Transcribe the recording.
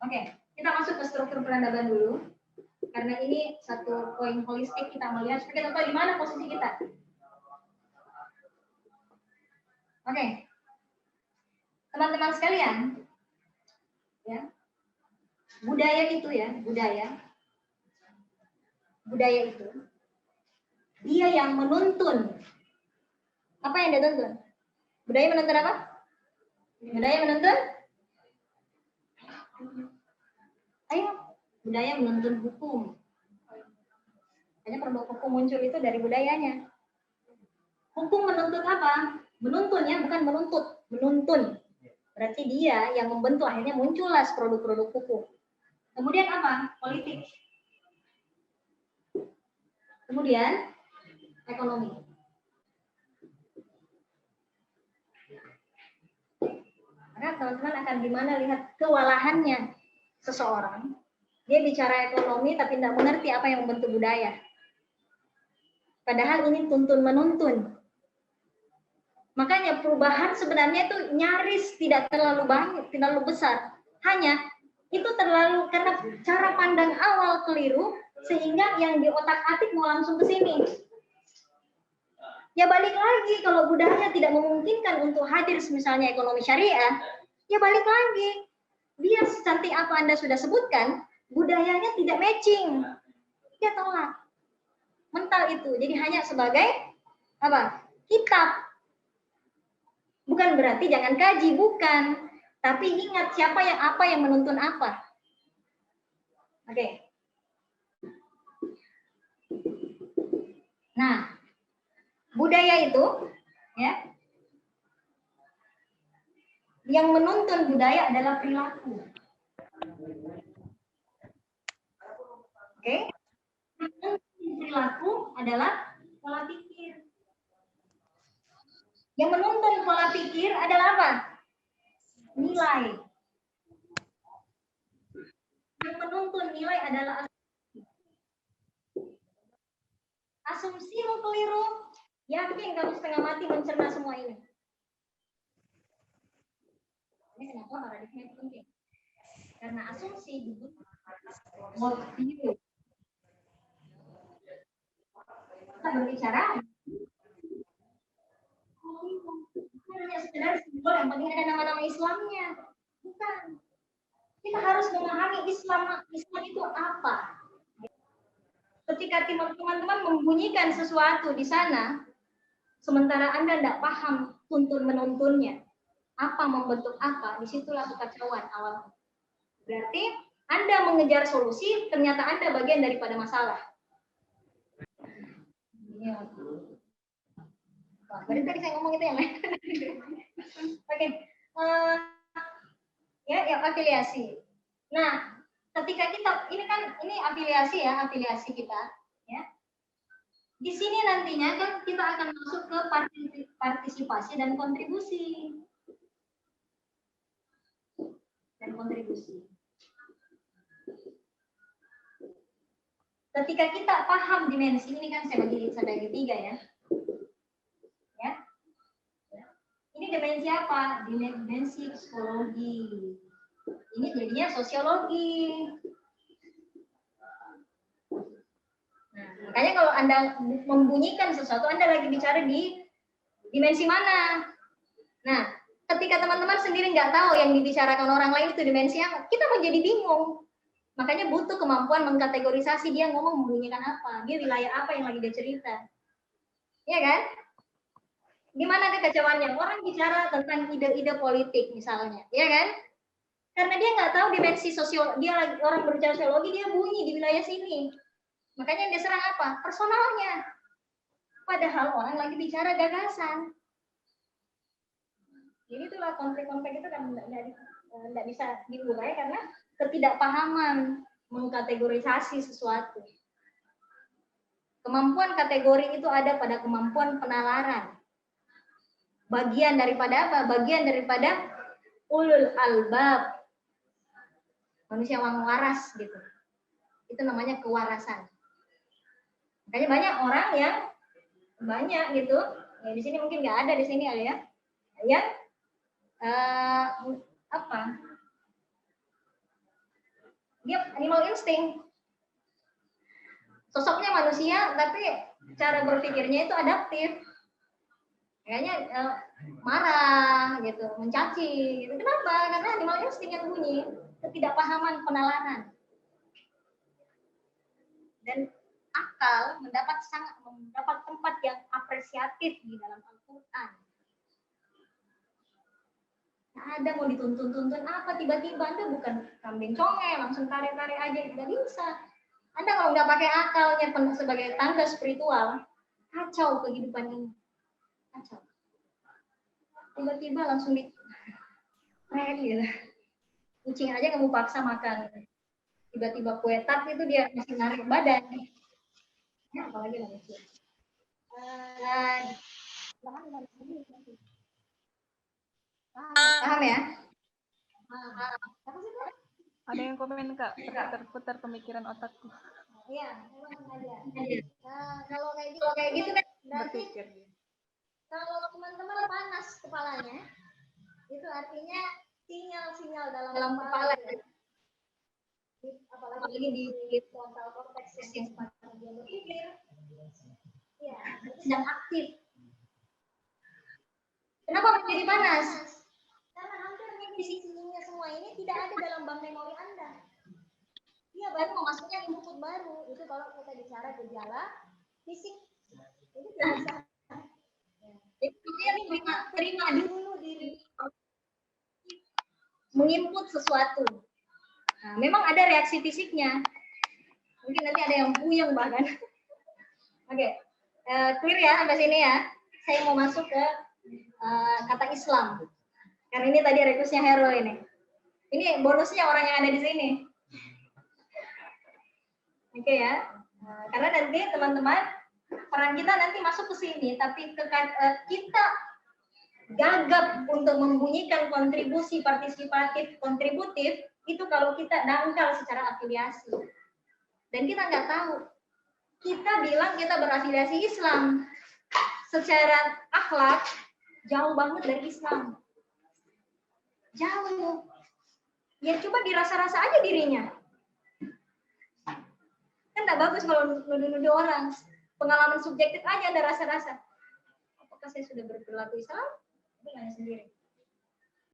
Oke, kita masuk ke struktur peradaban dulu. Karena ini satu poin holistik kita melihat supaya kita tahu di mana posisi kita. Oke. Teman-teman sekalian, ya. Budaya itu ya, budaya itu dia yang menuntun. Apa yang dia tuntun? Budaya menuntun apa? Budaya menuntun? Ayo, budaya menuntun hukum. Hanya produk hukum muncul itu dari budayanya. Hukum menuntut apa? Menuntun ya, bukan menuntut, menuntun. Berarti dia yang membentuk, akhirnya muncullah produk-produk hukum. Kemudian apa? Politik. Kemudian ekonomi. Karena teman-teman akan gimana lihat kewalahannya seseorang. Dia bicara ekonomi tapi tidak mengerti apa yang membentuk budaya. Padahal ini tuntun-menuntun. Makanya perubahan sebenarnya itu nyaris tidak terlalu banyak, terlalu besar. Hanya itu terlalu karena cara pandang awal keliru sehingga yang di otak-atik mau langsung ke sini. Ya balik lagi kalau budaya tidak memungkinkan untuk hadir misalnya ekonomi syariah, ya balik lagi. Dia secantik apa Anda sudah sebutkan, budayanya tidak matching. Dia tolak. Mental itu. Jadi hanya sebagai apa? Kitab. Bukan berarti jangan kaji, bukan. Tapi ingat siapa yang apa yang menuntun apa. Oke. Nah, budaya itu ya yang menuntun budaya adalah perilaku. Oke. Perilaku adalah pola pikir. Yang menuntun pola pikir adalah apa? Nilai. Yang menuntun nilai adalah asumsimu keliru. Yakin kamu setengah mati mencerna semua ini. Ini kenapa paradigma itu penting? Karena asumsi dibutuhkan worldview. Kita berbicara hanya sekedar simbol yang penting ada nama-nama Islamnya. Bukan. Kita harus memahami Islam itu apa. Ketika teman-teman membunyikan sesuatu di sana, sementara Anda tidak paham tuntun-menuntunnya, apa membentuk apa, disitulah kekacauan awal. Berarti Anda mengejar solusi, ternyata Anda bagian daripada masalah. Ya. Wah, berarti tadi saya ngomong itu yang lain. Oke. Ya, afiliasi. Nah, ketika kita ini afiliasi kita, ya. Di sini nantinya kan kita akan masuk ke partisipasi dan kontribusi. Ketika kita paham dimensi ini kan saya bagi tiga ya. Ya. Ini dimensi apa? Dimensi psikologi. Ini jadinya sosiologi. Nah, makanya kalau Anda membunyikan sesuatu, Anda lagi bicara di dimensi mana? Nah, ketika teman-teman sendiri nggak tahu yang dibicarakan orang lain itu dimensi apa, kita menjadi bingung. Makanya butuh kemampuan mengkategorisasi dia ngomong membunyikan apa, dia wilayah apa yang lagi dia cerita. Iya kan? Gimana kekacauannya? Orang bicara tentang ide-ide politik misalnya, iya kan? Karena dia nggak tahu dimensi sosial, dia lagi orang berbicara sosiologi, dia bunyi di wilayah sini. Makanya yang diserang apa? Personalnya. Padahal orang lagi bicara gagasan. Jadi itulah konflik-konflik itu kan nggak bisa diurai karena ketidakpahaman mengkategorisasi sesuatu. Kemampuan kategori itu ada pada kemampuan penalaran. Bagian daripada apa? Bagian daripada ulul albab. Manusia yang waras gitu. Itu namanya kewarasan. Makanya banyak orang yang banyak gitu. Ya, di sini mungkin nggak ada, di sini ada ya. Yang apa? Dia animal insting. Sosoknya manusia, tapi cara berpikirnya itu adaptif. Kayaknya marah gitu, mencaci gitu. Kenapa? Karena animal insting yang bunyi, ketidakpahaman, penalaran. Dan akal mendapat tempat yang apresiatif di dalam Al-Qur'an. Nah, ada mau dituntun apa tiba-tiba Anda bukan kambing conge langsung tarik-tarik aja, tidak bisa. Anda kalau nggak pakai akalnya sebagai tanda spiritual, kacau kehidupan ini. Kacau. Tiba-tiba langsung di gitu. Kucing aja kamu paksa makan. Tiba-tiba kue tart itu dia masih narik badan. Ya, apalagi manusia. Paham ya? Ada yang komen Kak, terputar pemikiran otakku. Iya, memang ada. Nah, kalau kayak gitu kan berarti kalau teman-teman panas kepalanya, itu artinya sinyal-sinyal dalam kepala. Apalagi di frontal cortex yang semacam dia berpikir, ya sedang aktif. Kenapa menjadi panas? Karena hampir sisi-sisinya semua ini tidak ada dalam bank memori Anda. Dia baru memasukkan input baru. Itu kalau kita bicara gejala fisik, itu biasa. Dia terima dulu diri menginput sesuatu. Nah, memang ada reaksi fisiknya. Mungkin nanti ada yang puyeng bahkan. Oke, clear ya sampai sini ya. Saya mau masuk ke kata Islam. Karena ini tadi rekusnya Hero ini. Ini bonusnya orang yang ada di sini. Oke ya. Karena nanti teman-teman peran kita nanti masuk ke sini, tapi kita gagap untuk membunyikan kontribusi partisipatif kontributif itu kalau kita dangkal secara afiliasi. Dan kita nggak tahu. Kita bilang kita berafiliasi Islam. Secara akhlak jauh banget dari Islam. Jauh. Ya coba dirasa-rasa aja dirinya. Kan tak bagus kalau nuduh-nuduh orang. Pengalaman subjektif aja ada rasa-rasa. Apakah saya sudah berperilaku Islam? Itu nanya sendiri.